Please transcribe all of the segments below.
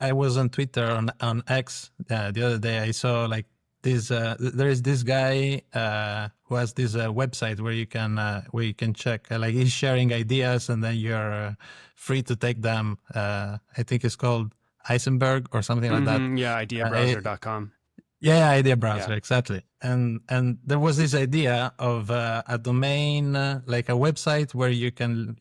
I was on Twitter on X the other day. I saw like this. There is this guy who has this website where you can check. Like he's sharing ideas, and then you're free to take them. I think it's called Eisenberg or something like that. Yeah, ideabrowser.com. Yeah, idea Yeah. browser, exactly. And there was this idea of a domain, like a website where you can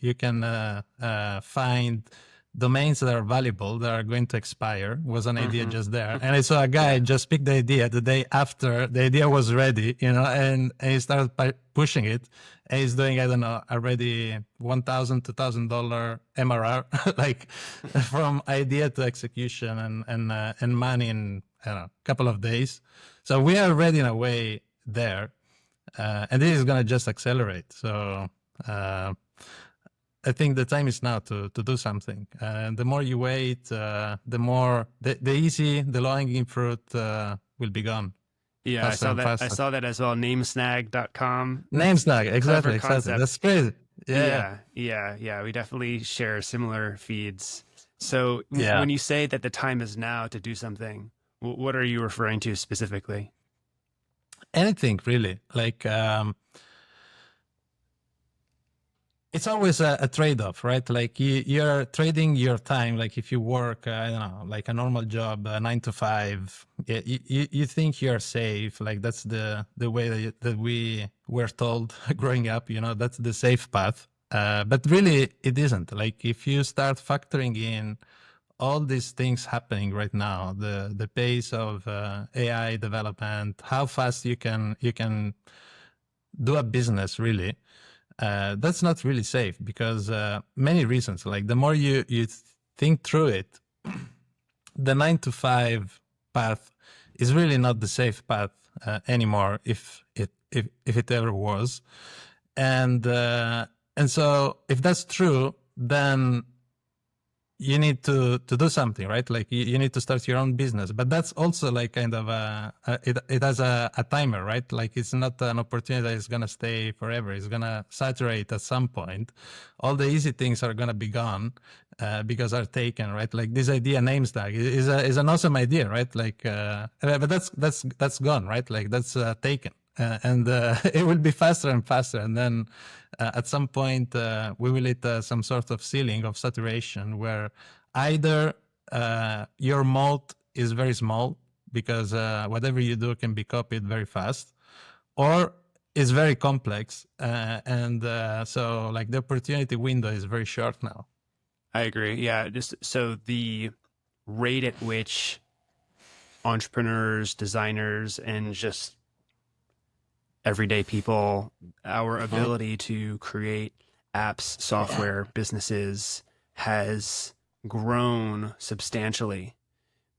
find domains that are valuable that are going to expire. Was an idea just there, and I saw a guy Yeah. just pick the idea the day after the idea was ready, and he started pushing it. And he's doing, I don't know, already $1,000, $2,000 MRR, like from idea to execution and money in, I don't know, a couple of days. So we are already in a way there, and this is going to just accelerate. So I think the time is now to do something. The more you wait, the more the low-hanging fruit will be gone. Yeah, Faster and I faster. saw that as well. Namesnag.com. Name snag, Clever exactly. concept. That's crazy. Yeah. Yeah. We definitely share similar feeds. So Yeah. when you say that the time is now to do something, what are you referring to specifically? Anything really. Like it's always a trade-off, right? Like you're trading your time. Like if you work, I don't know, like a normal job, 9 to 5, you think you're safe. Like that's the way that we were told growing up. That's the safe path. But really, it isn't. Like if you start factoring in all these things happening right now, the pace of AI development, how fast you can do a business really. That's not really safe because many reasons. Like the more you think through it, the 9 to 5 path is really not the safe path anymore, if it ever was. And so if that's true, then you need to do something, right? Like you need to start your own business, but that's also like kind of it has a timer, right? Like it's not an opportunity that is going to stay forever. It's going to saturate at some point. All the easy things are going to be gone because are taken, right? Like this idea name stack is an awesome idea, right? Like, but that's gone, right? Like that's taken. And it will be faster and faster. And then at some point, we will hit some sort of ceiling of saturation where either your moat is very small because whatever you do can be copied very fast, or it's very complex. And so like the opportunity window is very short now. I agree. Yeah. Just so the rate at which entrepreneurs, designers, and just everyday people, our ability to create apps, software, businesses has grown substantially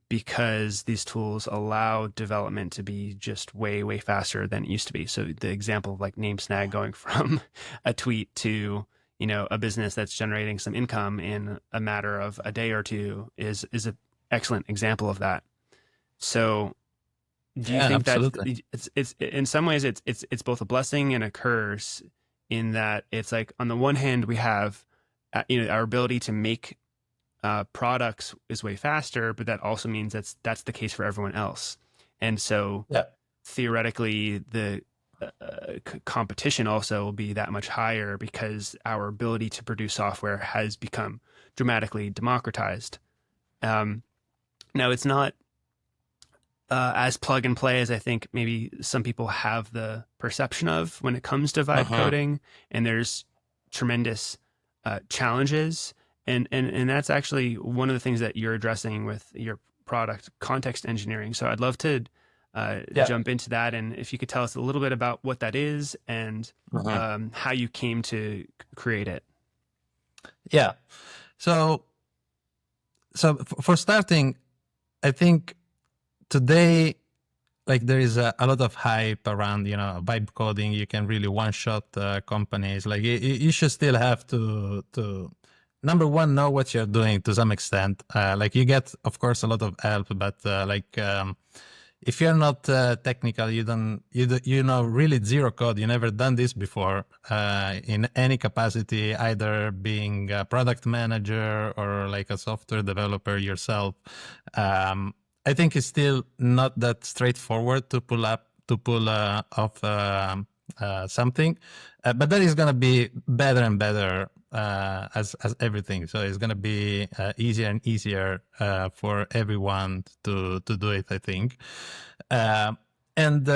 because these tools allow development to be just way, way faster than it used to be. So the example of like Namesnag going from a tweet to, a business that's generating some income in a matter of a day or two is an excellent example of that. So do you think absolutely. that it's in some ways it's both a blessing and a curse in that it's like on the one hand we have our ability to make products is way faster, but that also means that's the case for everyone else, and so theoretically the competition also will be that much higher because our ability to produce software has become dramatically democratized. Now it's not as plug and play as I think maybe some people have the perception of when it comes to vibe coding, and there's tremendous challenges, and that's actually one of the things that you're addressing with your product, context engineering. So I'd love to jump into that, and if you could tell us a little bit about what that is and how you came to create it. Yeah. So for starting, I think today, like there is a lot of hype around, vibe coding. You can really one-shot companies. Like you should still have to number one, know what you're doing to some extent. Like you get, of course, a lot of help, but if you're not technical, you know really zero code. You never done this before in any capacity, either being a product manager or like a software developer yourself. I think it's still not that straightforward to pull off something, but that is going to be better and better as everything. So it's going to be easier and easier for everyone to do it, I think. And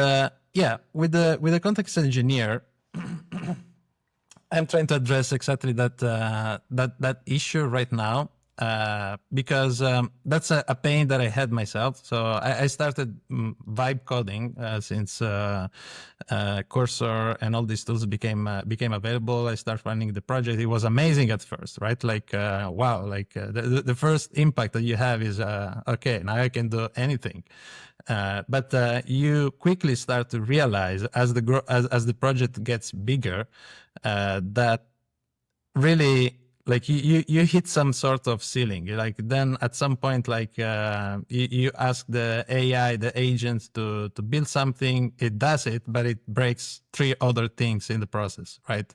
yeah, with the context engineer, I'm trying to address exactly that issue right now because that's a pain that I had myself. So I started vibe coding since Cursor and all these tools became available. I started running the project. It was amazing at first, right? Like wow, like the first impact that you have is okay, now I can do anything. But you quickly start to realize as the project gets bigger that really like you hit some sort of ceiling. Like then at some point, like you ask the AI, the agent to build something, it does it, but it breaks three other things in the process, right?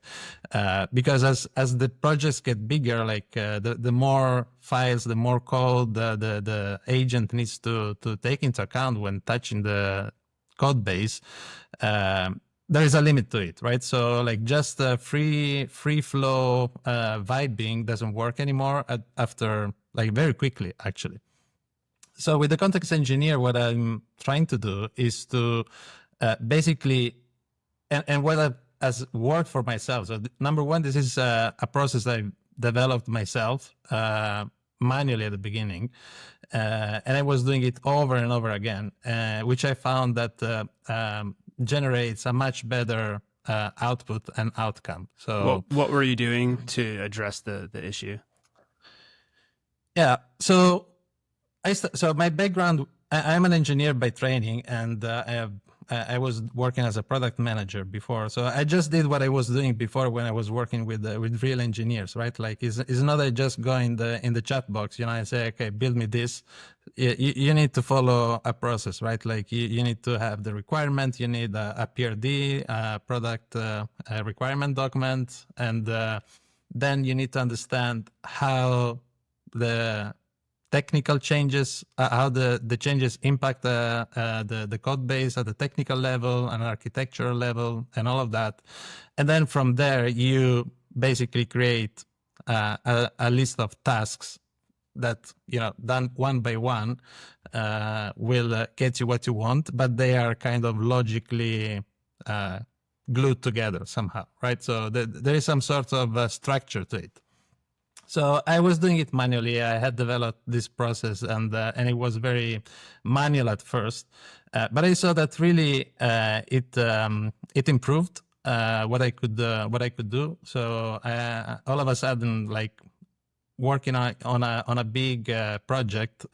Because as the projects get bigger, like the more files, the more code the agent needs to take into account when touching the code base. There is a limit to it, right? So like just free flow vibing doesn't work anymore after like very quickly, actually. So with the context engineer, what I'm trying to do is to basically, and what has worked for myself. So number one, this is a process that I developed myself manually at the beginning. And I was doing it over and over again, which I found that generates a much better output and outcome. So What were you doing to address the issue? yeah, so so my background, I'm an engineer by training, and I was working as a product manager before. So I just did what I was doing before when I was working with real engineers, right? Like it's not I just go in the chat box, you know, and say, okay, build me this. You need to follow a process, right? Like you need to have the requirement, you need a PRD, product requirement document, and then you need to understand how the technical changes, how the changes impact the code base at the technical level and architectural level and all of that. And then from there, you basically create a list of tasks that, you know, done one by one will get you what you want, but they are kind of logically glued together somehow, right? So there is some sort of structure to it. So I was doing it manually. I had developed this process, and it was very manual at first. But I saw that really it improved what I could do. So all of a sudden, like working on a big project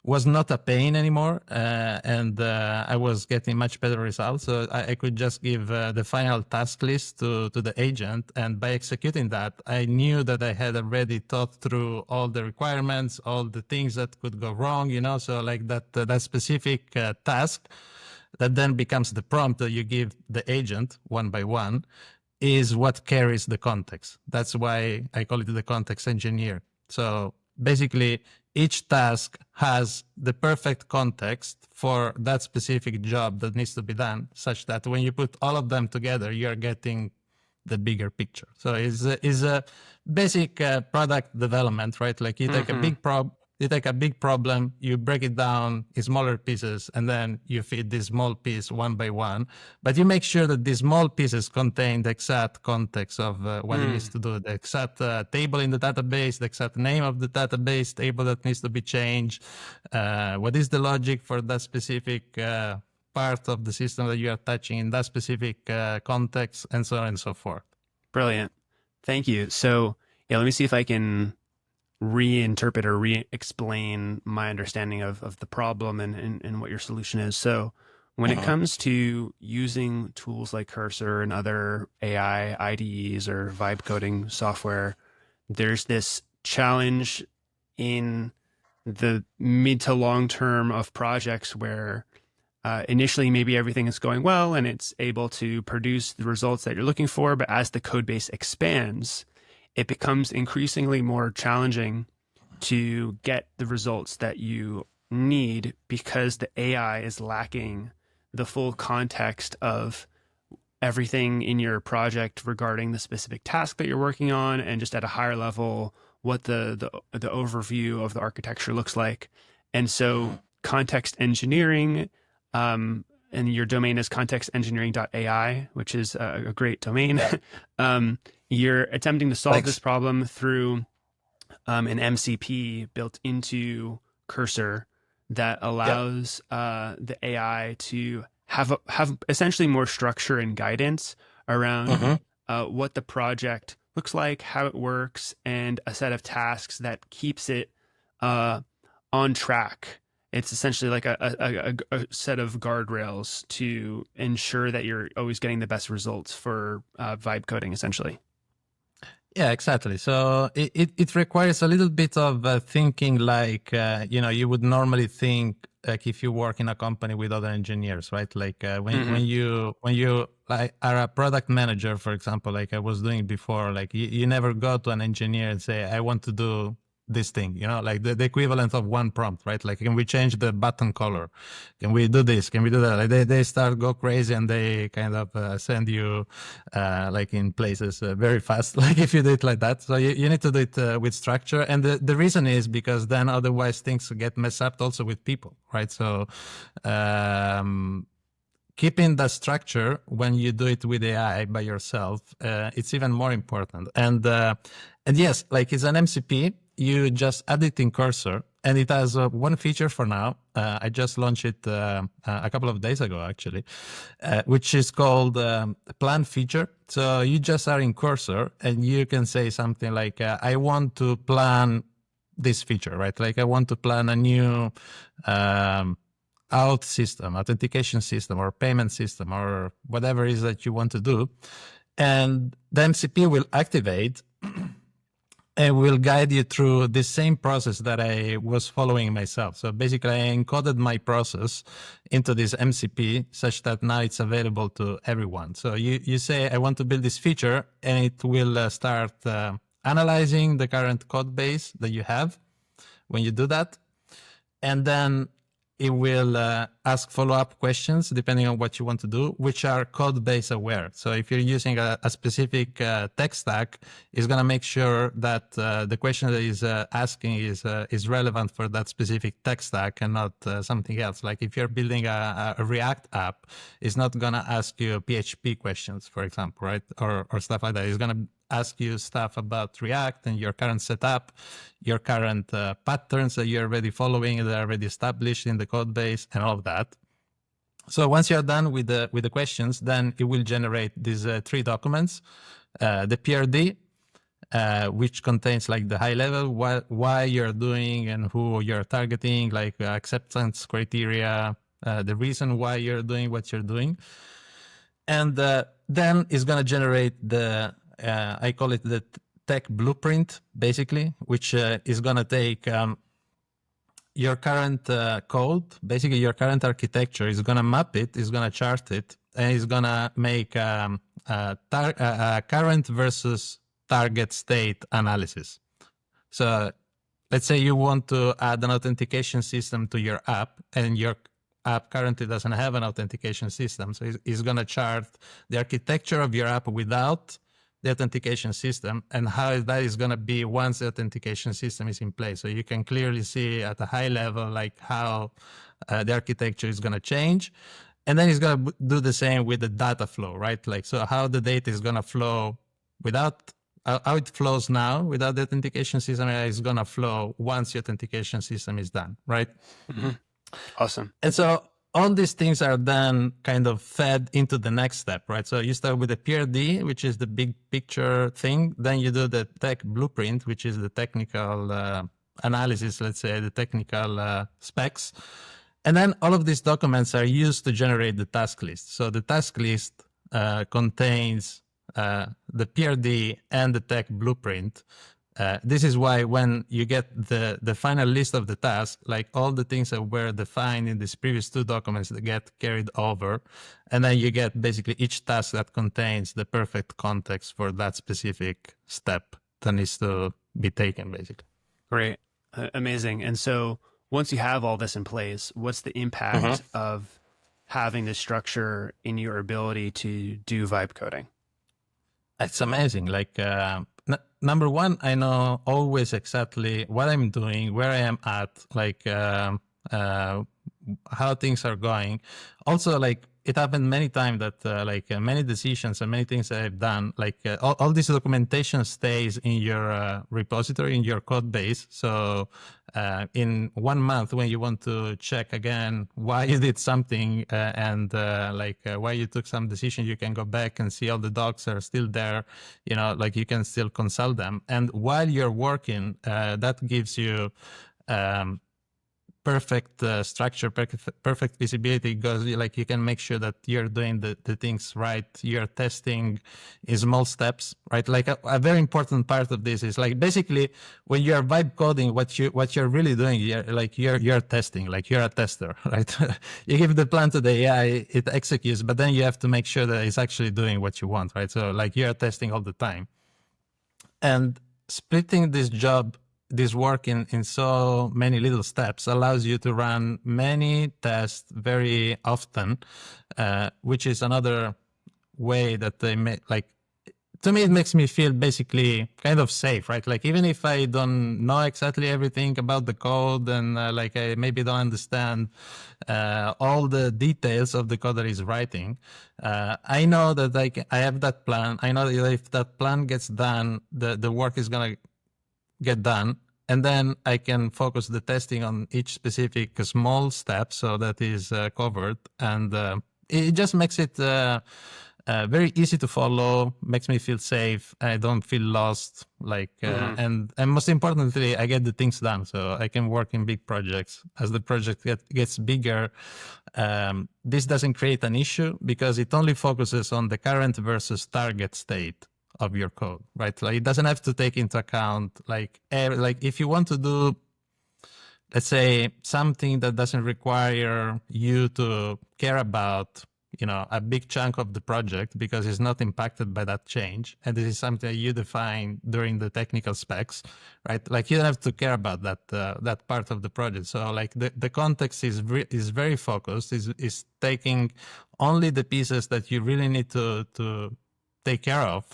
was not a pain anymore, and I was getting much better results. So I could just give the final task list to the agent, and by executing that, I knew that I had already thought through all the requirements, all the things that could go wrong, you know. So like that specific task that then becomes the prompt that you give the agent one by one is what carries the context. That's why I call it the context engineer. So basically, each task has the perfect context for that specific job that needs to be done, such that when you put all of them together, you're getting the bigger picture. So it's a basic product development, right? Like you take a big problem, you break it down in smaller pieces, and then you feed this small piece one by one. But you make sure that these small pieces contain the exact context of what it needs to do, the exact table in the database, the exact name of the database table that needs to be changed, what is the logic for that specific part of the system that you are touching in that specific context, and so on and so forth. Brilliant. Thank you. So yeah, let me see if I can reinterpret or re-explain my understanding of the problem and what your solution is. So when it comes to using tools like Cursor and other AI IDEs or vibe coding software, there's this challenge in the mid to long term of projects where initially maybe everything is going well and it's able to produce the results that you're looking for, but as the code base expands, it becomes increasingly more challenging to get the results that you need because the AI is lacking the full context of everything in your project regarding the specific task that you're working on, and just at a higher level what the overview of the architecture looks like. And so context engineering, and your domain is contextengineering.ai, which is a great domain. You're attempting to solve Thanks. this problem through an MCP built into Cursor that Yeah. allows the AI to have essentially more structure and guidance around Hmm. what the project looks like, how it works, and a set of tasks that keeps it uh, on track. It's essentially like a set of guardrails to ensure that you're always getting the best results for vibe coding, essentially. Yeah, exactly. So it requires a little bit of thinking like, you would normally think like if you work in a company with other engineers, right? Like Mm-hmm. when you like are a product manager, for example, like I was doing before, like you never go to an engineer and say, I want to do this thing, like the equivalent of one prompt, right? Like, can we change the button color? Can we do this? Can we do that? Like they start go crazy and they kind of send you like in places very fast, like if you do it like that. So you need to do it with structure. And the reason is because then otherwise things get messed up also with people, right? So um, keeping the structure when you do it with AI by yourself, it's even more important. And yes, like it's an MCP, you just add it in Cursor, and it has one feature for now. I just launched it a couple of days ago, actually, which is called plan feature. So you just are in Cursor, and you can say something like, "I want to plan this feature," right? Like I want to plan a new um, out system, authentication system, or payment system, or whatever it is that you want to do. And the MCP will activate and will guide you through the same process that I was following myself. So basically, I encoded my process into this MCP such that now it's available to everyone. So you say, I want to build this feature, and it will start analyzing the current code base that you have when you do that. And then it will ask follow-up questions depending on what you want to do, which are code base aware. So if you're using a specific tech stack, it's going to make sure that the question that is asking is relevant for that specific tech stack and not something else. Like if you're building a React app, it's not going to ask you PHP questions, for example, right? Or stuff like that. It's going to ask you stuff about React and your current setup, your current patterns that you're already following, that are already established in the code base, and all of that. So once you're done with the questions, then it will generate these three documents: the PRD, which contains like the high level, why you're doing and who you're targeting, like acceptance criteria, the reason why you're doing what you're doing, and then it's going to generate the I call it the tech blueprint, basically, which is going to take your current code, basically your current architecture, is going to map it, is going to chart it, and is going to make current versus target state analysis. So let's say you want to add an authentication system to your app, and your app currently doesn't have an authentication system. So it's going to chart the architecture of your app without the authentication system and how that is going to be once the authentication system is in place. So you can clearly see at a high level like how the architecture is going to change. And then it's going to do the same with the data flow, right? Like, so how the data is going to flow without how it flows now without the authentication system is going to flow once the authentication system is done, right? Mm-hmm. Awesome. And so all these things are then kind of fed into the next step, right? So you start with the PRD, which is the big picture thing. Then you do the tech blueprint, which is the technical analysis, let's say, the technical specs. And then all of these documents are used to generate the task list. So the task list contains the PRD and the tech blueprint This is why when you get the final list of the tasks, like all the things that were defined in these previous two documents that get carried over, and then you get basically each task that contains the perfect context for that specific step that needs to be taken, basically. Great. Amazing. And so once you have all this in place, what's the impact of having this structure in your ability to do vibe coding? It's amazing. Like, number one, I know always exactly what I'm doing, where I am at, like, how things are going. Also, like, it happened many times that, many decisions and many things that I've done, like, all this documentation stays in your repository, in your code base. So, in 1 month, when you want to check again why you did something and why you took some decision, you can go back and see all the docs are still there. You know, like you can still consult them. And while you're working, that gives you perfect structure, perfect visibility, because like you can make sure that you're doing the things right. You're testing in small steps, right? Like a very important part of this is like basically when you're vibe coding, what you're really doing, you're testing, like you're a tester, right? You give the plan to the AI, it executes, but then you have to make sure that it's actually doing what you want, right? So like you're testing all the time. And splitting this work in so many little steps allows you to run many tests very often, which is another way that they make, like, to me, it makes me feel basically kind of safe, right? Like, even if I don't know exactly everything about the code and I maybe don't understand all the details of the code that is writing, I know that I have that plan. I know that if that plan gets done, the work is going to get done. And then I can focus the testing on each specific small step so that is covered. And it just makes it very easy to follow, makes me feel safe. I don't feel lost. And most importantly, I get the things done. So I can work in big projects. As the project gets bigger, this doesn't create an issue because it only focuses on the current versus target state of your code, right? Like it doesn't have to take into account like if you want to do, let's say, something that doesn't require you to care about, a big chunk of the project because it's not impacted by that change. And this is something that you define during the technical specs, right? Like you don't have to care about that part of the project. So like the context is very focused, is taking only the pieces that you really need to take care of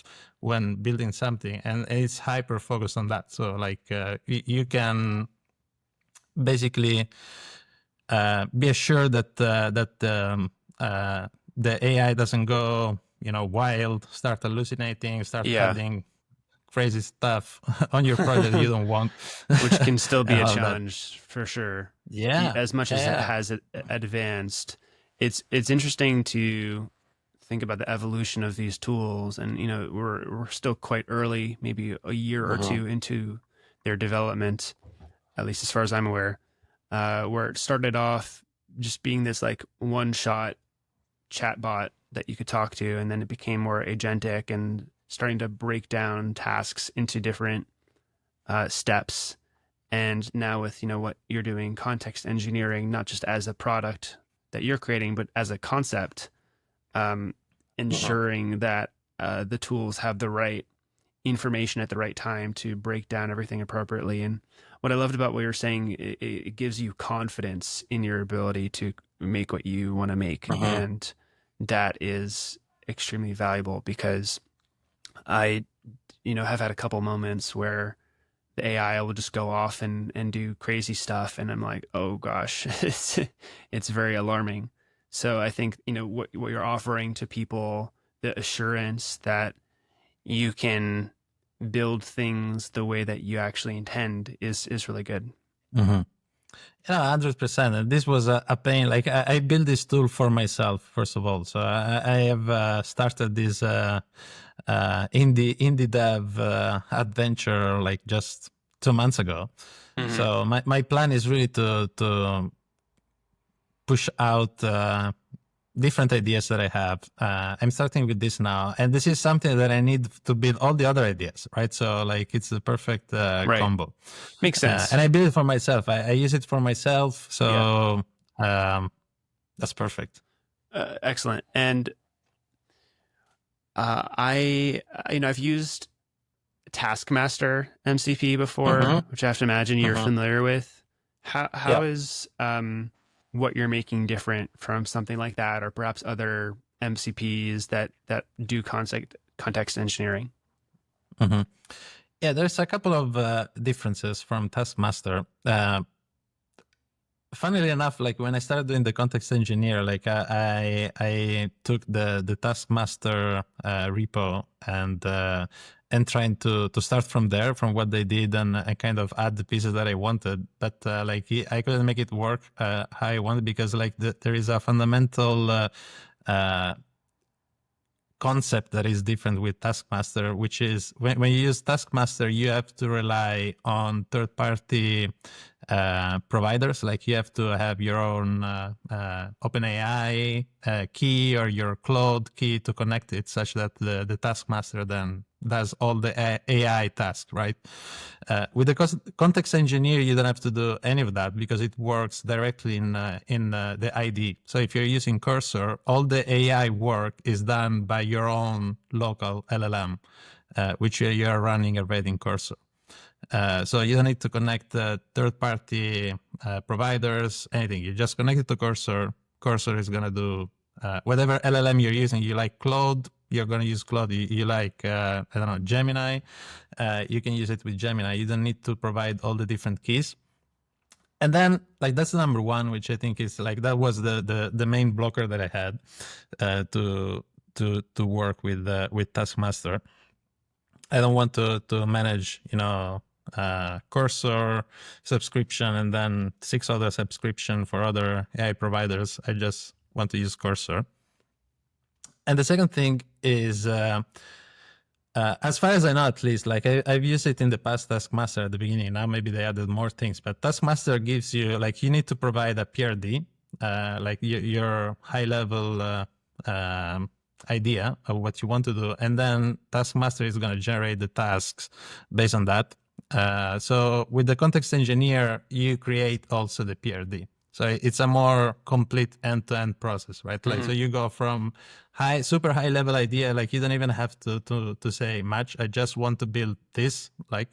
when building something, and it's hyper focused on that. So like you can basically be assured that the AI doesn't go wild, start hallucinating, start adding crazy stuff on your project you don't want, which can still be a challenge for sure. Yeah, as much as it has advanced, it's interesting to think about the evolution of these tools. And we're still quite early, maybe a year or two into their development, at least as far as I'm aware, where it started off just being this like one-shot chatbot that you could talk to, and then it became more agentic and starting to break down tasks into different steps. And now with what you're doing, context engineering, not just as a product that you're creating, but as a concept, ensuring that the tools have the right information at the right time to break down everything appropriately. And what I loved about what you're saying, it gives you confidence in your ability to make what you want to make. And that is extremely valuable because I, have had a couple moments where the AI will just go off and do crazy stuff. And I'm like, oh gosh, it's very alarming. So I think, what you're offering to people, the assurance that you can build things the way that you actually intend is really good. Yeah, 100%. And this was a pain. Like I built this tool for myself, first of all. So I have started this indie dev adventure like just 2 months ago. So my plan is really to push out different ideas that I have. I'm starting with this now, and this is something that I need to build all the other ideas, right? So like it's the perfect Right. combo. Makes sense. And I build it for myself. I use it for myself, Yeah. so that's perfect. Excellent. And I, I've used Taskmaster MCP before, Mm-hmm. which I have to imagine you're Mm-hmm. familiar with. How Yeah. is what you're making different from something like that, or perhaps other MCPs that do context engineering? Mm-hmm. Yeah, there's a couple of differences from Taskmaster. Funnily enough, like when I started doing the context engineer, like I took the Taskmaster repo and trying to start from there, from what they did, and I kind of add the pieces that I wanted. But I couldn't make it work how I wanted, because like there is a fundamental uh, concept that is different with Taskmaster, which is when you use Taskmaster, you have to rely on third-party providers. Like you have to have your own OpenAI key or your Claude key to connect it, such that the Taskmaster then does all the AI tasks, right? With the context engineer, you don't have to do any of that because it works directly in the ID. So if you're using Cursor, all the AI work is done by your own local LLM, which you are running already in Cursor. So you don't need to connect third-party providers, anything. You just connect it to Cursor. Cursor is going to do whatever LLM you're using. You like Claude, you're going to use Claude. You like, I don't know, Gemini, you can use it with Gemini. You don't need to provide all the different keys. And then, like, that's the number one, which I think is like that was the main blocker that I had to work with Taskmaster. I don't want to manage, Cursor subscription and then 6 other subscription for other AI providers. I just want to use Cursor. And the second thing is, as far as I know, at least, like I've used it in the past, Taskmaster at the beginning. Now maybe they added more things, but Taskmaster gives you, like, you need to provide a PRD, like your high level idea of what you want to do, and then Taskmaster is going to generate the tasks based on that. So with the context engineer, you create also the PRD. So it's a more complete end-to-end process, right? Like, Mm-hmm. so you go from super high level idea, like you don't even have to say much. I just want to build this, like,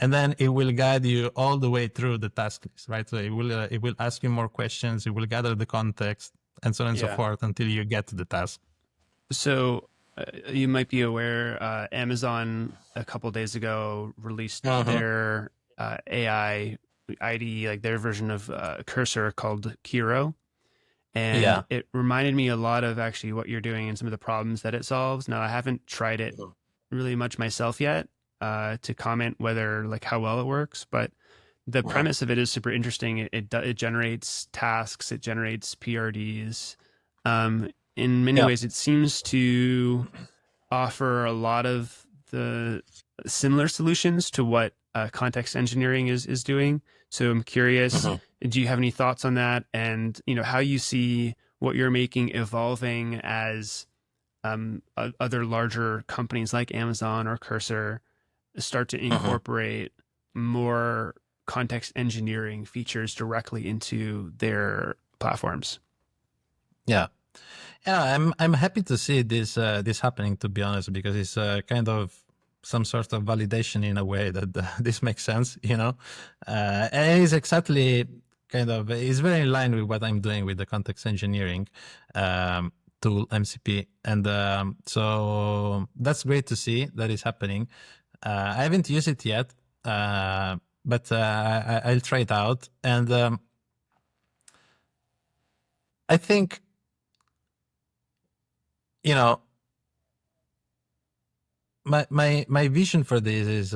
and then it will guide you all the way through the task list, right? So it will ask you more questions, it will gather the context, and so on and so Yeah. forth until you get to the task. So you might be aware, Amazon a couple days ago released Uh-huh. their AI ID, like their version of Cursor called Kiro. And Yeah. it reminded me a lot of actually what you're doing and some of the problems that it solves. Now, I haven't tried it really much myself yet to comment whether like how well it works, but the premise of it is super interesting. It generates tasks, it generates PRDs. In many Yeah. ways, it seems to offer a lot of the similar solutions to what context engineering is doing. So I'm curious, Mhm. do you have any thoughts on that, and how you see what you're making evolving as other larger companies like Amazon or Cursor start to Mhm. incorporate more context engineering features directly into their platforms? Yeah. Yeah, I'm happy to see this happening, to be honest, because it's kind of some sort of validation in a way that this makes sense, and it's exactly it's very in line with what I'm doing with the context engineering tool MCP, and so that's great to see that is happening. I haven't used it yet, but I'll try it out, and I think you know my vision for this is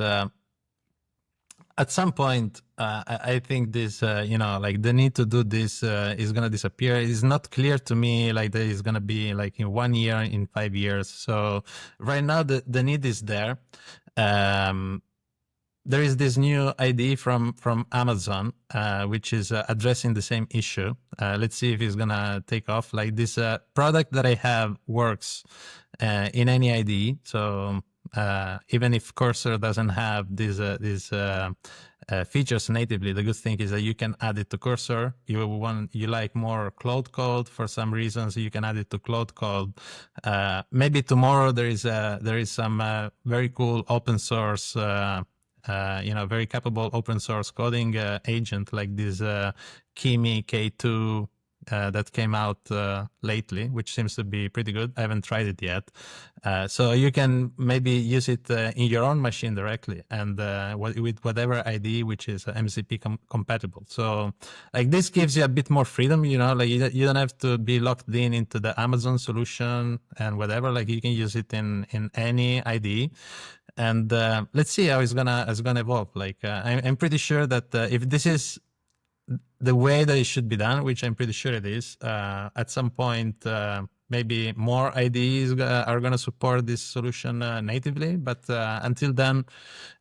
at some point I think this like the need to do this is going to disappear. It's not clear to me like that is going to be like in 1 year, in 5 years. So right now the need is there. um there is this new idea from Amazon, which is addressing the same issue. Let's see if it's gonna take off. Like this product that I have works in any IDE. So even if Cursor doesn't have these features natively, the good thing is that you can add it to Cursor. You like more Cloud Code for some reasons, you can add it to Cloud Code. Maybe tomorrow there is some very cool open source. Very capable open source coding agent like this Kimi K2 that came out lately, which seems to be pretty good. I haven't tried it yet. So you can maybe use it in your own machine directly and with whatever ID which is MCP compatible. So like this gives you a bit more freedom, like you don't have to be locked in into the Amazon solution and whatever. Like you can use it in any ID. And let's see how it's gonna evolve. Like I'm pretty sure that if this is the way that it should be done, which I'm pretty sure it is, at some point maybe more IDEs are gonna support this solution natively. But until then,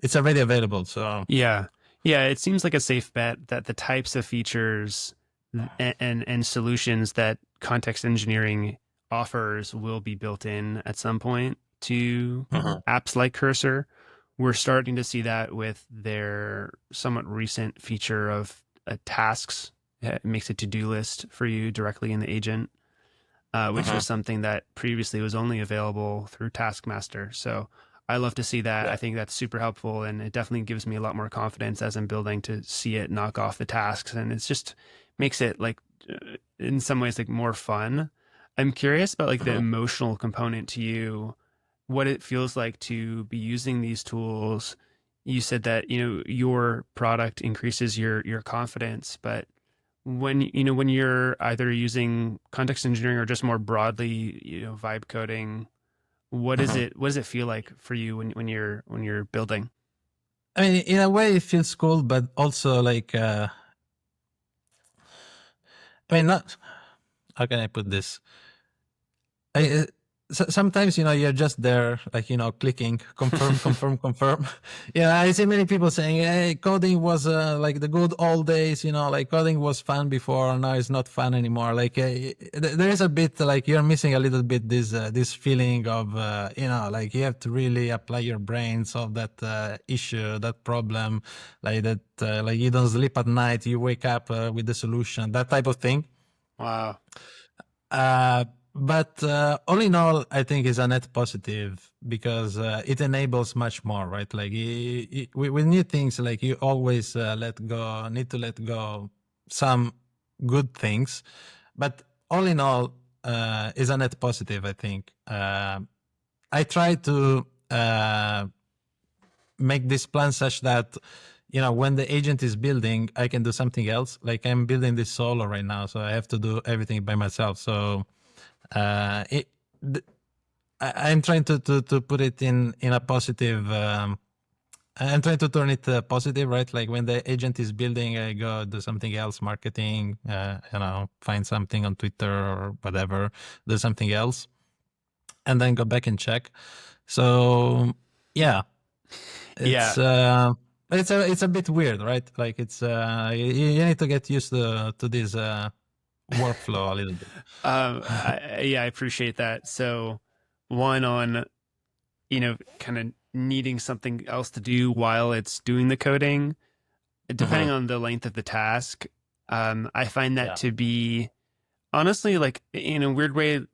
it's already available. So yeah, it seems like a safe bet that the types of features and solutions that context engineering offers will be built in at some point to apps like Cursor. We're starting to see that with their somewhat recent feature of tasks. It makes a to-do list for you directly in the agent, which was something that previously was only available through Taskmaster. So I love to see that. I think that's super helpful, and it definitely gives me a lot more confidence as I'm building to see it knock off the tasks, and it's just makes it like in some ways like more fun. I'm curious about like the emotional component to you, what it feels like to be using these tools. You said that, your product increases your confidence, but when you're either using context engineering or just more broadly, vibe coding, what does it feel like for you when you're building? I mean, in a way, it feels cool, but also like, not. How can I put this? Sometimes you're just there, like clicking confirm, confirm, confirm. Yeah, I see many people saying, "Hey, coding was like the good old days." Like coding was fun before, now it's not fun anymore. Like there is a bit like you're missing a little bit this feeling of like you have to really apply your brain, solve that issue, that problem, like that. Like you don't sleep at night, you wake up with the solution, that type of thing. Wow. But all in all, I think is a net positive because it enables much more, right? Like with new things, like you always need to let go some good things, but all in all, is a net positive. I think I try to make this plan such that when the agent is building, I can do something else. Like I'm building this solo right now, so I have to do everything by myself. So I'm trying to put it in a positive. I'm trying to turn it positive, right? Like when the agent is building, I go do something else, marketing, find something on Twitter or whatever, do something else, and then go back and check. So yeah, Yeah. it's a bit weird, right? Like it's you need to get used to this workflow a little bit. I appreciate that. So one on, kind of needing something else to do while it's doing the coding, depending on the length of the task. I find that Yeah. to be honestly, like in a weird way,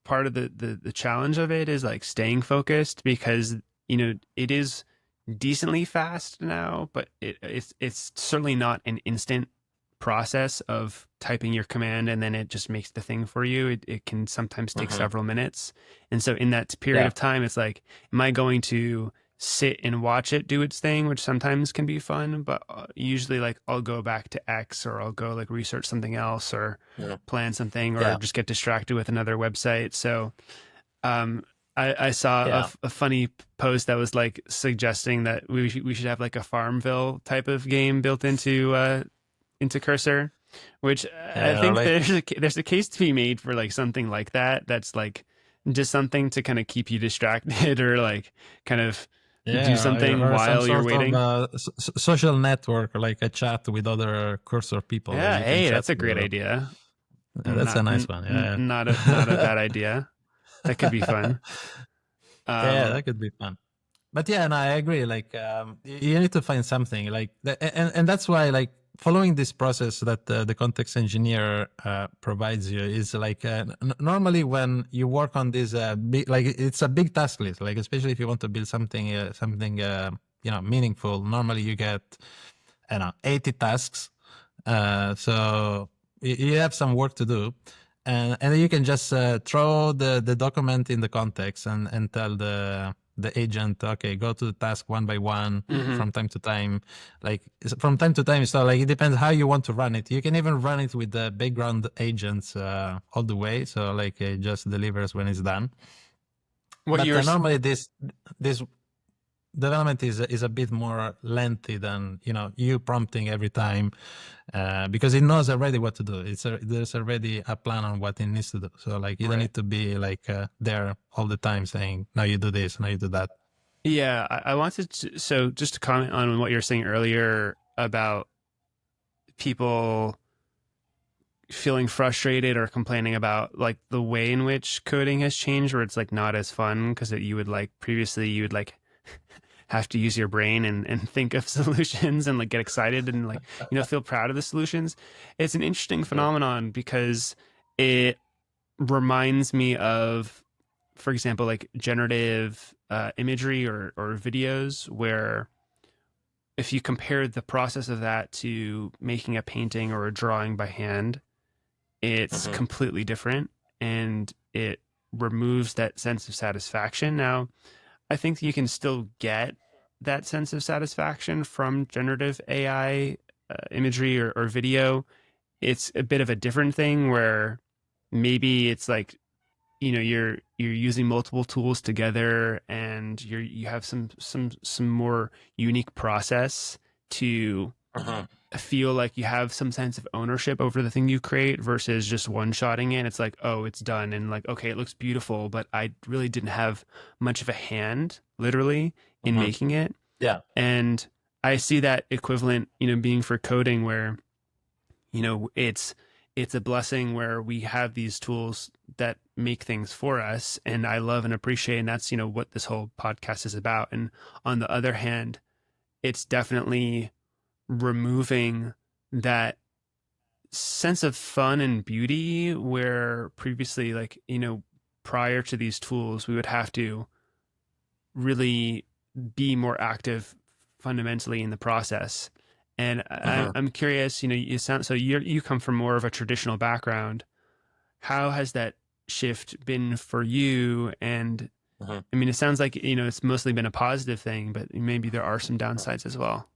part of the challenge of it is like staying focused because, it is decently fast now, but it's certainly not an instant process of typing your command and then it just makes the thing for you. It can sometimes take several minutes. And so in that period of time, it's like, am I going to sit and watch it do its thing, which sometimes can be fun, but usually like I'll go back to X or I'll go like research something else or plan something or just get distracted with another website. So I saw a funny post that was like suggesting that we should have like a Farmville type of game built into Cursor, which I think like there's a case to be made for like something like that. That's like just something to kind of keep you distracted or like kind of do Yeah, something or some while you're sort of waiting. social network, like a chat with other cursor people that Yeah, you can hey, chat that's a great to. idea. Yeah, that's a nice one. Not a Yeah. bad idea. That could be fun. Yeah, Um, that could be fun. But yeah, no, I agree. Like, you need to find something like that, and that's why like following this process that the context engineer provides you is like normally when you work on this big, like it's a big task list. Like especially if you want to build something meaningful. Normally you get, I don't know, 80 tasks. So you have some work to do, and then you can just throw the document in the context and tell the agent, okay, go to the task one by one mhm. from time to time. Like from time to time, so like it depends how you want to run it. You can even run it with the background agents all the way, so like it just delivers when it's done. What But you're normally this development is a bit more lengthy than you prompting every time, because it knows already what to do. There's already a plan on what it needs to do, so like you don't right. need to be like there all the time saying now you do this, now you do that. Yeah, I wanted to, so just to comment on what you were saying earlier about people feeling frustrated or complaining about like the way in which coding has changed, where it's like not as fun because you would like previously you would like have to use your brain and think of solutions and like get excited and like feel proud of the solutions. It's an interesting Sure. phenomenon because it reminds me of, for example, like generative imagery or videos where if you compare the process of that to making a painting or a drawing by hand, it's Hmm. completely different and it removes that sense of satisfaction. Now, I think you can still get that sense of satisfaction from generative AI imagery or video. It's a bit of a different thing where maybe it's like you're using multiple tools together and you have some more unique process to Hmm. feel like you have some sense of ownership over the thing you create versus just one-shotting it. It's like, oh, it's done and like, okay, it looks beautiful, but I really didn't have much of a hand literally in Hmm. making it. Yeah. And I see that equivalent, being for coding where it's a blessing where we have these tools that make things for us, and I love and appreciate, and that's what this whole podcast is about. And on the other hand, it's definitely removing that sense of fun and beauty where previously, like prior to these tools, we would have to really be more active fundamentally in the process. And Hmm. I'm curious, you sound so you come from more of a traditional background. How has that shift been for you? And Hmm. I mean, it sounds like it's mostly been a positive thing, but maybe there are some downsides as well.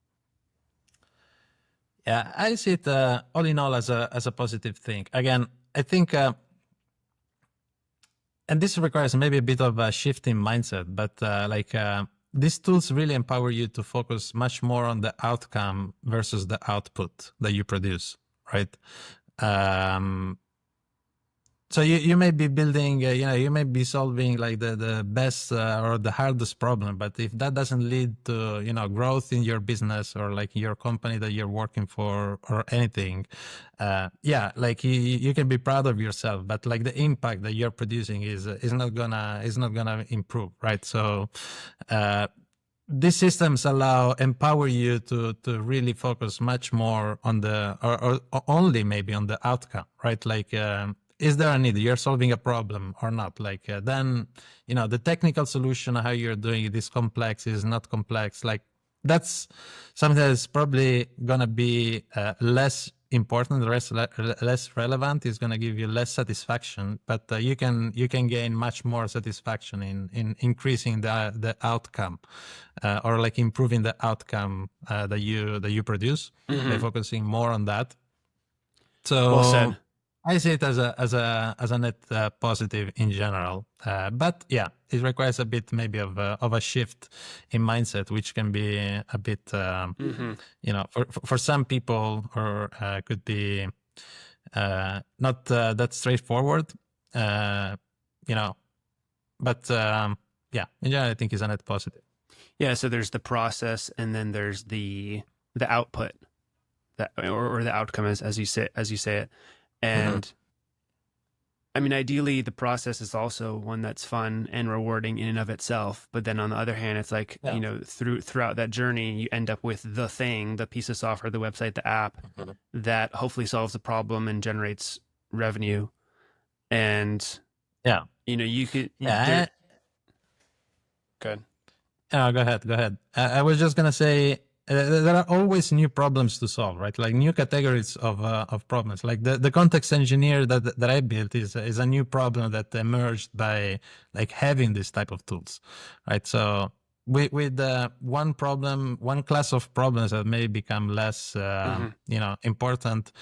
Yeah, I see it all in all as a positive thing. Again, I think, and this requires maybe a bit of a shift in mindset, but these tools really empower you to focus much more on the outcome versus the output that you produce, right? Um, so you may be building, you may be solving like the best or the hardest problem, but if that doesn't lead to, growth in your business or like your company that you're working for or anything, yeah, like you can be proud of yourself, but like the impact that you're producing is not gonna improve, right? So, uh, these systems empower you to really focus much more on or only maybe on the outcome, right? Like, is there a need? You're solving a problem or not? Like, then the technical solution, how you're doing it is complex, is not complex. Like, that's something that's probably gonna be less important, less relevant. Is gonna give you less satisfaction, but you can gain much more satisfaction in increasing the outcome, or like improving the outcome that you produce by Mm-hmm. focusing more on that. Well So said. I see it as a net positive in general. But yeah, it requires a bit maybe of a shift in mindset, which can be a bit, Mm-hmm. for some people, or could be not that straightforward. Uh, you know, but yeah, in general, I think is a net positive. Yeah, so there's the process, and then there's the output, that or the outcome, as you say it. Mhm. And I mean, ideally, the process is also one that's fun and rewarding in and of itself. But then on the other hand, it's like, Yeah. throughout that journey, you end up with the thing, the piece of software, the website, the app Mhm. that hopefully solves the problem and generates revenue. And Yeah. you could there. Yeah. Good. Oh, go ahead. Go ahead. I was just gonna say there are always new problems to solve, right? Like new categories of problems. Like the context engineer that I built is a new problem that emerged by like having this type of tools, right? So with one problem, one class of problems that may become less, Hmm. important,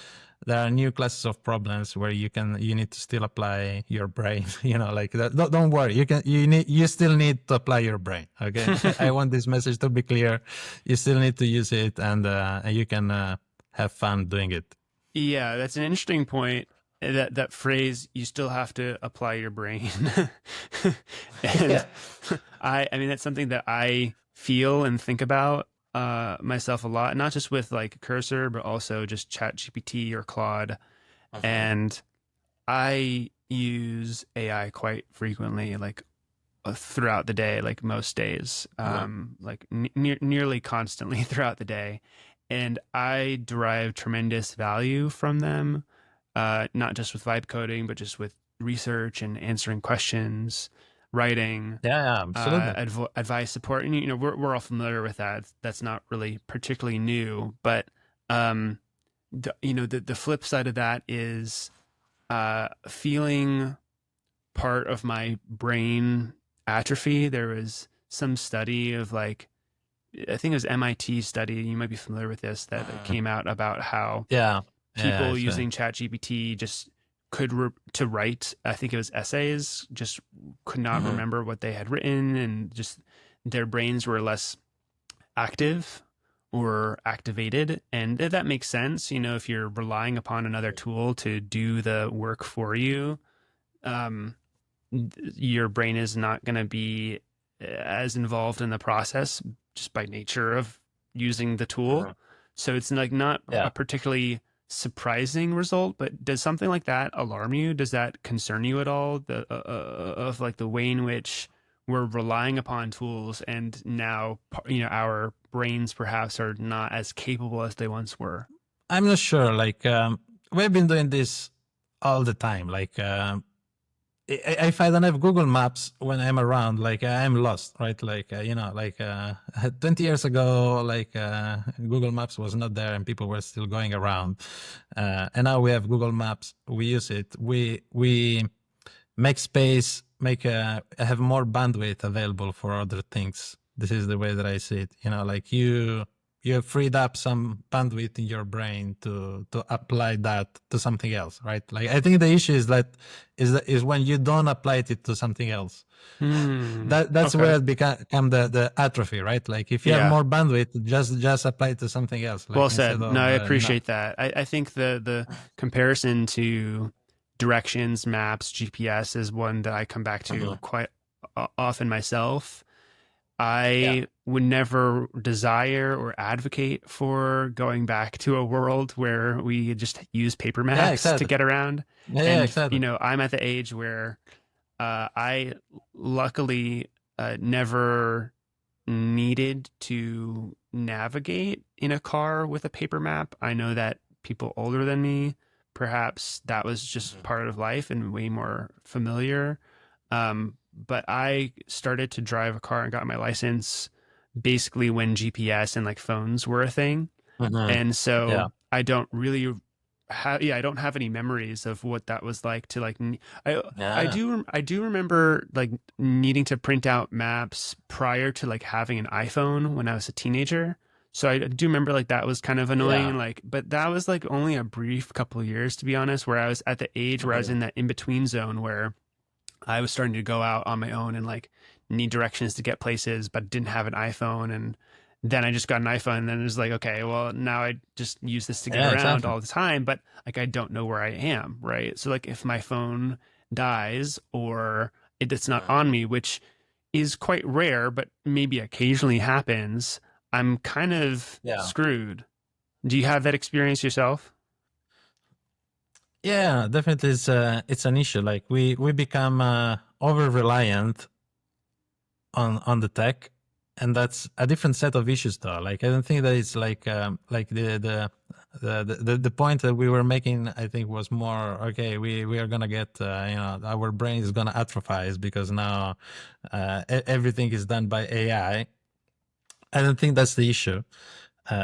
there are new classes of problems where you need to still apply your brain. Like that. Don't worry, you still need to apply your brain. Okay. I want this message to be clear. You still need to use it, and you can have fun doing it. Yeah, that's an interesting point. That phrase, you still have to apply your brain. And Yeah. I mean, that's something that I feel and think about myself a lot, not just with like Cursor, but also just Chat GPT or Claude. Mhm. And I use AI quite frequently, like throughout the day, like most days, Mhm. like nearly constantly throughout the day. And I derive tremendous value from them, not just with vibe coding, but just with research and answering questions, writing, Yeah, yeah, absolutely. advice, support. And, we're all familiar with that. That's not really particularly new, but, um, the flip side of that is, feeling part of my brain atrophy. There was some study of like, I think it was MIT study. You might be familiar with this, that Mhm. came out about how Yeah, yeah, people it's using ChatGPT just could to write. I think it was essays, just could not Mhm. remember what they had written, and just their brains were less active or activated. And that makes sense. If you're relying upon another tool to do the work for you, um, your brain is not going to be as involved in the process just by nature of using the tool. Mhm. So it's like not a Yeah. particularly surprising result, but does something like that alarm you? Does that concern you at all? Of like the way in which we're relying upon tools, and now our brains perhaps are not as capable as they once were. I'm not sure. Like we've been doing this all the time. Like if I don't have Google Maps when I'm around, like I'm lost, right? Like 20 years ago, like Google Maps was not there and people were still going around, and now we have Google Maps. We use it. We make space, make have more bandwidth available for other things. This is the way that I see it. Like you have freed up some bandwidth in your brain to apply that to something else, right? Like I think the issue is when you don't apply it to something else. Hmm. That's Okay. where it become the atrophy, right? Like if you have Yeah. more bandwidth, just apply it to something else, Well like instead said. No, of I appreciate that. I think the comparison to directions, maps, GPS is one that I come back to Mhm. quite often myself. Yeah, I would never desire or advocate for going back to a world where we just use paper yeah, maps to exactly. get around. Yeah, yeah, And, exactly. I'm at the age where I luckily never needed to navigate in a car with a paper map. I know that people older than me, perhaps that was just Mhm. part of life and way more familiar. But I started to drive a car and got my license basically when GPS and like phones were a thing. Mhm. And Yeah. so I don't really have, yeah, I don't have any memories of what that was like to like I Yeah. I do remember like needing to print out maps prior to like having an iPhone when I was a teenager. So I do remember like that was kind of annoying, Yeah. and like, but that was like only a brief couple of years, to be honest, where I was at the age where I was Mhm. in that in between zone where I was starting to go out on my own and like need directions to get places, but didn't have an iPhone. And then I just got an iPhone, and then it was like, okay, well, now I just use this to get Yeah, around exactly. all the time, but like I don't know where I am, right? So like if my phone dies or it's not Mhm. on me, which is quite rare, but maybe occasionally happens, I'm kind of Yeah. screwed. Do you have that experience yourself? Yeah, definitely it's an issue. Like we become over reliant on the tech, and that's a different set of issues though. Like I don't think that it's like the point that we were making, I think, was more okay. We are gonna get our brain is gonna atrophize because now everything is done by AI. I don't think that's the issue.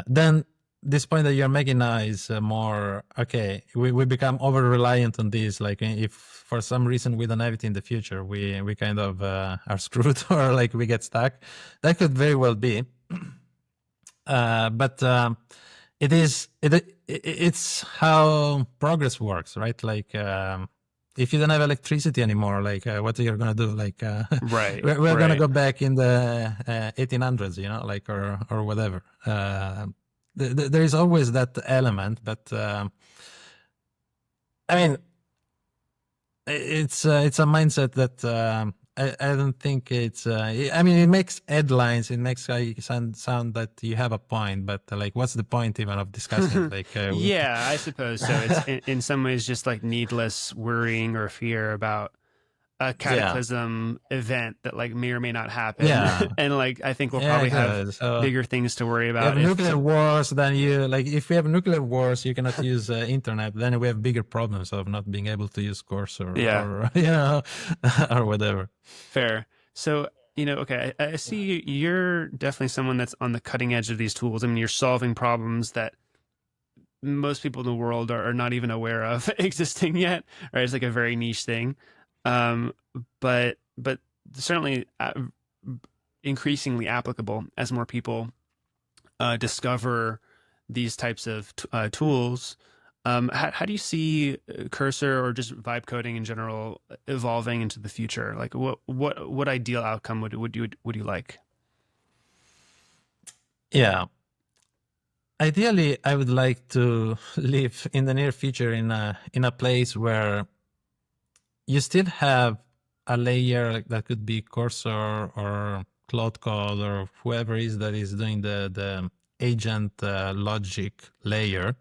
Then this point that you're making now is more okay. We become over reliant on this. Like if for some reason we don't have it in the future, we kind of are screwed or like we get stuck. That could very well be. But it's how progress works, right? Like if you don't have electricity anymore, like what are you gonna do? Like Right, we're gonna right. go back in the 1800s, like or whatever. There is always that element, but I mean, it's a mindset that I don't think it's. I mean, it makes headlines. It makes sound that you have a point, but like, what's the point even of discussing it? Like, Yeah, I suppose so. It's in some ways just like needless worrying or fear about a yeah, cataclysm event that like may or may not happen. yeah, And like I think we'll yeah, probably have exactly. So bigger things to worry you have about if nuclear wars, then you like if we have nuclear wars, you cannot use internet. Then we have bigger problems of not being able to use Cursor yeah, or or whatever. fair. So, okay, I see you're definitely someone that's on the cutting edge of these tools. I mean, you're solving problems that most people in the world are not even aware of existing yet, right? It's like a very niche thing. Um, but certainly increasingly applicable as more people discover these types of tools. How do you see Cursor or just vibe coding in general evolving into the future? Like what ideal outcome would you like? Yeah. Ideally, I would like to live in the near future in a place where you still have a layer that could be Cursor or Cloud Code or whoever is that is doing the agent logic layer.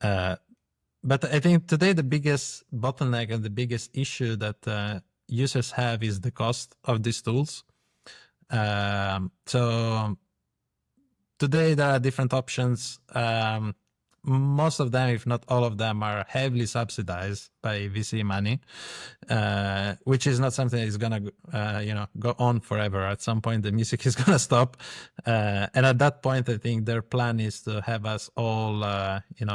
Uh, but I think today the biggest bottleneck and the biggest issue that users have is the cost of these tools. So today there are different options. Most of them, if not all of them, are heavily subsidized by VC money, which is not something that is gonna, go on forever. At some point, the music is gonna stop, and at that point, I think their plan is to have us all,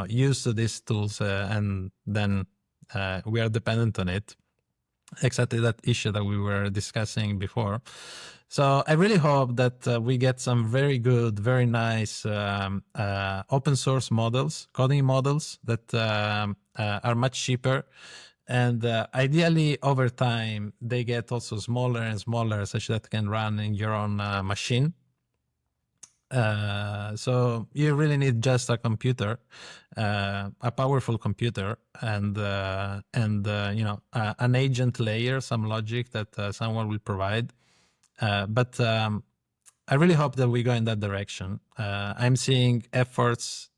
used to these tools, and then we are dependent on it. Exactly that issue that we were discussing before. So I really hope that we get some very good, very nice open source models, coding models that are much cheaper. And ideally, over time, they get also smaller and smaller, such that can run in your own machine. So you really need just a computer, a powerful computer, and an agent layer, some logic that someone will provide. But I really hope that we go in that direction. I'm seeing efforts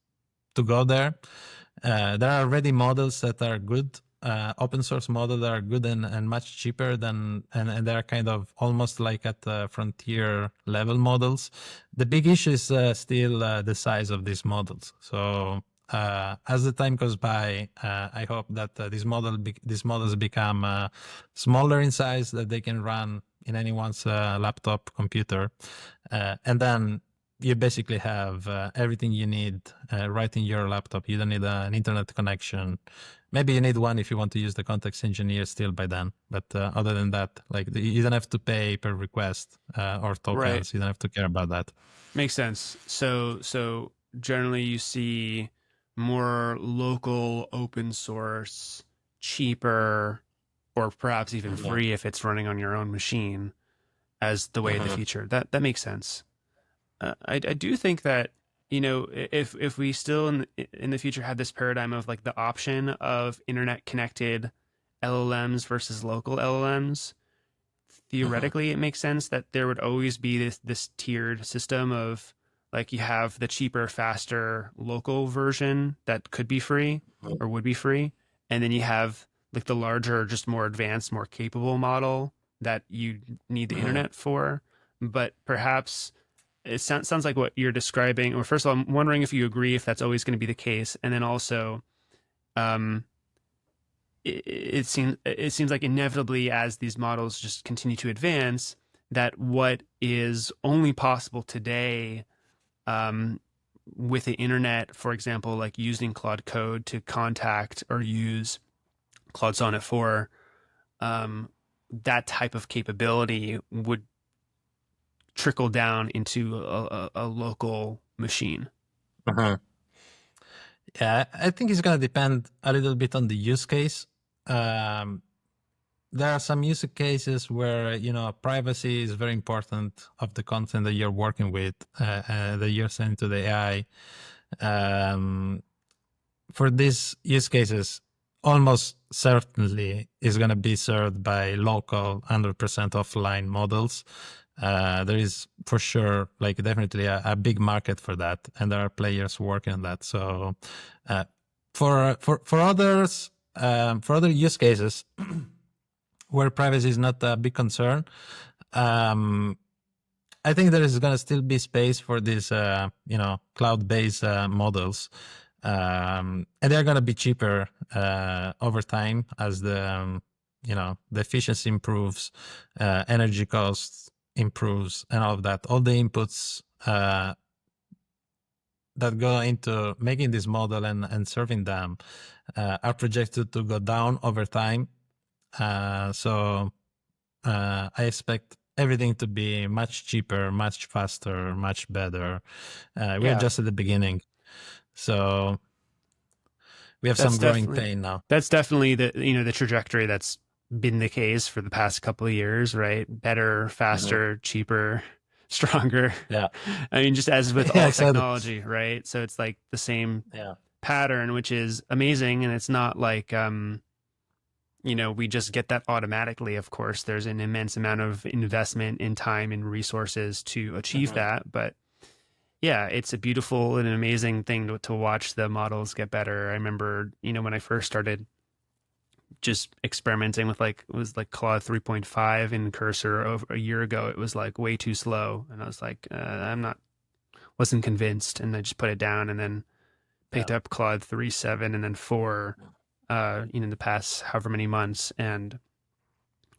to go there. There are already models that are good, open source models that are good and much cheaper than, and they're kind of almost like at frontier level models. The big issue is still the size of these models. So as the time goes by, I hope that these models become smaller in size, that they can run in anyone's laptop computer, and then you basically have everything you need right in your laptop. You don't need an internet connection. Maybe you need one if you want to use the context engineer still by then. But other than that, like you don't have to pay per request or Right. tokens. You don't have to care about that. Makes sense. So generally you see more local open source, cheaper, or perhaps even Yeah. free if it's running on your own machine as the way of the Mhm. future. That makes sense. I do think that if we still in the future have this paradigm of like the option of internet connected LLMs versus local LLMs, theoretically it makes sense that there would always be this tiered system of like you have the cheaper, faster local version that could be free or would be free, and then you have like the larger, just more advanced, more capable model that you need the internet for. But perhaps it sounds like what you're describing. Or first of all, I'm wondering if you agree if that's always going to be the case, and then also, um, it seems like inevitably as these models just continue to advance, that what is only possible today, um, with the internet, for example, like using Claude Code to contact or use Claude Sonnet 4, um, that type of capability would trickle down into a local machine. Uh-huh. Yeah, I think it's gonna depend a little bit on the use case. Um, there are some use cases where privacy is very important of the content that you're working with, that you're sending to the AI. Um, for these use cases, almost certainly is going to be served by local 100% offline models. There is for sure, like definitely a big market for that, and there are players working on that. So for others, for other use cases where privacy is not a big concern, I think there is going to still be space for these, cloud-based models, and they're going to be cheaper over time as the efficiency improves, energy costs improves, and all of that. All the inputs that go into making this model and serving them are projected to go down over time. So I expect everything to be much cheaper, much faster, much better. We're Yeah, just at the beginning, so we have that's some growing definitely pain now. that's definitely the trajectory that's been the case for the past couple of years, right? Better, Mhm. faster, cheaper, stronger. Yeah, I mean, just as with yeah, all exactly. technology, right? So it's like the same Yeah. pattern, which is amazing, and it's not like we just get that automatically. Of course, there's an immense amount of investment in time and resources to achieve Mhm. that, but yeah, it's a beautiful and an amazing thing to watch the models get better. I remember, when I first started just experimenting with like it was like Claude 3.5 in Cursor over a year ago, it was like way too slow, and I was like, wasn't convinced, and I just put it down, and then Yeah. picked up Claude 3.7 and then 4, in the past however many months, and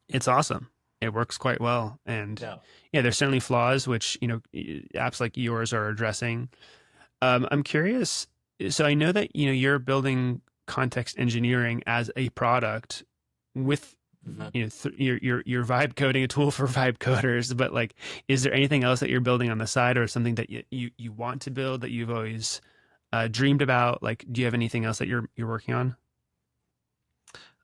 it's awesome. It works quite well, and Yeah. yeah, there's certainly flaws which apps like yours are addressing. I'm curious. So I know that you're building context engineering as a product with Mhm. you're vibe coding, a tool for vibe coders. But like, is there anything else that you're building on the side, or something that you want to build that you've always dreamed about? Like, do you have anything else that you're working on?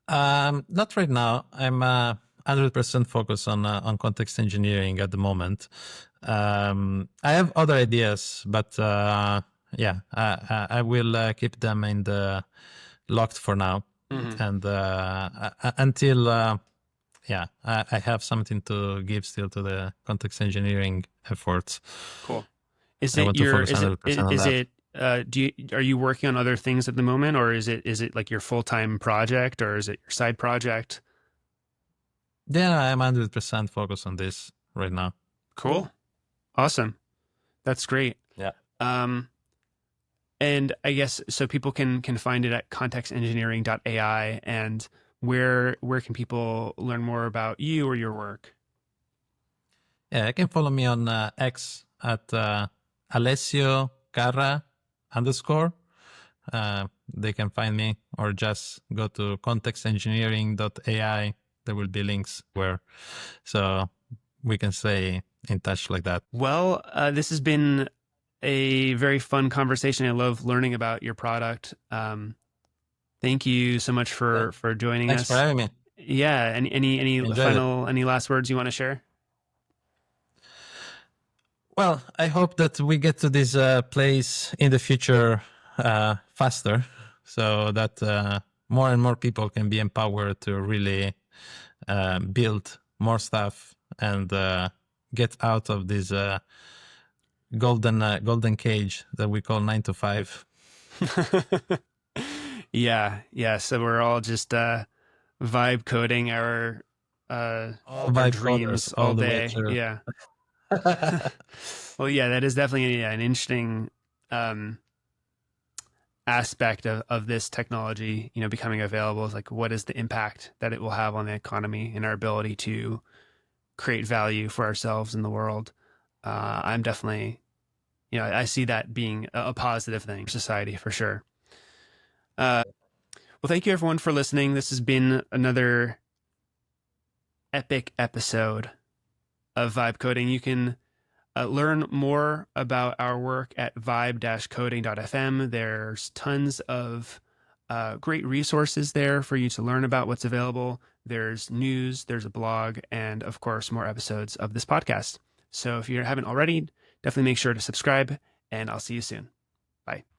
Not right now. I'm 100% focused on context engineering at the moment. I have other ideas, but yeah, I will keep them in the locked for now, Mm-hmm. and until yeah, I have something to give still to the context engineering efforts. Cool. Is I it want to your focus is it 100% on is that. it are you working on other things at the moment, or is it like your full-time project, or is it your side project? Yeah, I'm 100% focused on this right now. Cool. Awesome. That's great. Yeah. Um, and I guess so people can find it at contextengineering.ai. And where can people learn more about you or your work? Yeah, you can follow me on X at Alessio Carrà underscore. They can find me, or just go to contextengineering.ai. There will be links where, so we can stay in touch like that. Well, this has been a very fun conversation. I love learning about your product. Thank you so much Yeah. for joining Thanks for us. having me. Yeah. Any Enjoyed it. final any last words you want to share? Well, I hope that we get to this place in the future faster, so that more and more people can be empowered to really build more stuff and get out of this golden cage that we call 9 to 5. Yeah. So we're all just vibe coding All our vibe coders dreams all all the way day. through. Yeah. Well, yeah, that is definitely an interesting um, aspect of this technology, becoming available. Is like, what is the impact that it will have on the economy and our ability to create value for ourselves in the world? I'm definitely, I see that being a positive thing for society for sure. Well, thank you everyone for listening. This has been another epic episode of Vibe Coding. You can learn more about our work at vibe-coding.fm. There's tons of great resources there for you to learn about what's available. There's news, there's a blog, and of course, more episodes of this podcast. So if you haven't already, definitely make sure to subscribe, and I'll see you soon. Bye.